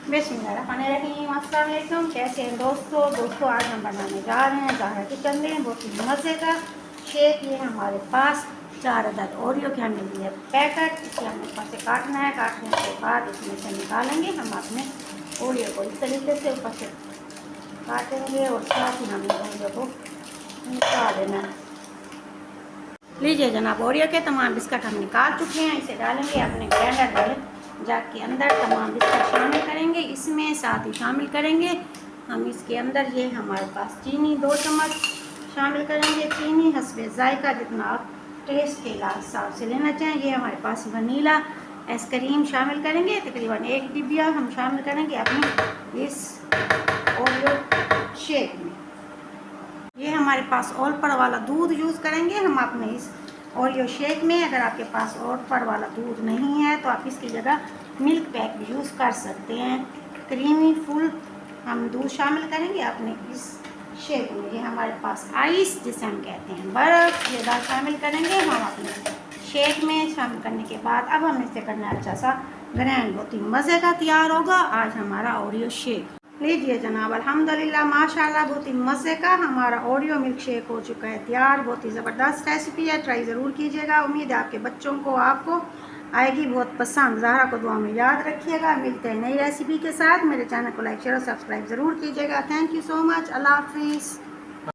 बिस्मिल्लाहिर्रहमानिर्रहीम, अस्सलाम वालेकुम। कैसे हैं दोस्तों आज हम बनाने जा रहे हैं ज़ाहरा किचन में बहुत ही मज़े का शेक। ये हमारे पास 4 अदद ओरियो के हमें लिए पैकेट, इसे हमें ऊपर से काटना है। काटने के बाद इसमें से निकालेंगे हम अपने ओरियो को इस तरीके से ऊपर से काटेंगे और साथ ही हमें ओरियो को निकाल देना है। लीजिए जनाब, ओरियो के तमाम बिस्किट हम निकाल चुके हैं। इसे डालेंगे अपने ग्राइंडर वाले जार के अंदर। तमाम बिस्किट शामिल करेंगे इसमें, साथ ही शामिल करेंगे हम इसके अंदर ये हमारे पास चीनी 2 चम्मच शामिल करेंगे। चीनी हस्बे जायका, जितना आप टेस्ट के हिसाब से लेना चाहें। ये हमारे पास वनीला आइसक्रीम शामिल करेंगे, तकरीबन 1 डिबिया हम शामिल करेंगे अपनी इस ओरियो शेक में। ये हमारे पास ओल पर वाला दूध यूज़ करेंगे हम अपने इस ओरियो शेक में। अगर आपके पास ओल पर वाला दूध नहीं है तो आप इसकी जगह मिल्क पैक भी यूज़ कर सकते हैं। क्रीमी फुल हम दूध शामिल करेंगे अपने इस शेक में। ये हमारे पास आइस, जिसे हम कहते हैं बर्फ़, ये दाल शामिल करेंगे हम अपने शेक में। शामिल करने के बाद अब हम इसे करना अच्छा सा ग्राइंड, बहुत ही मज़े का तैयार होगा आज हमारा ओरियो शेक। लीजिए जनाब, अल्हम्दुलिल्लाह माशाल्लाह, बहुत ही मज़े का हमारा ओरियो मिल्क शेक हो चुका है तैयार। बहुत ही ज़बरदस्त रेसिपी है, ट्राई ज़रूर कीजिएगा। उम्मीद है आपके बच्चों को आपको आएगी बहुत पसंद। ज़ाहरा को दुआ में याद रखिएगा। मिलते हैं नई रेसिपी के साथ। मेरे चैनल को लाइक शेयर और सब्सक्राइब ज़रूर कीजिएगा। Thank you so much. अल्लाह हाफिज़।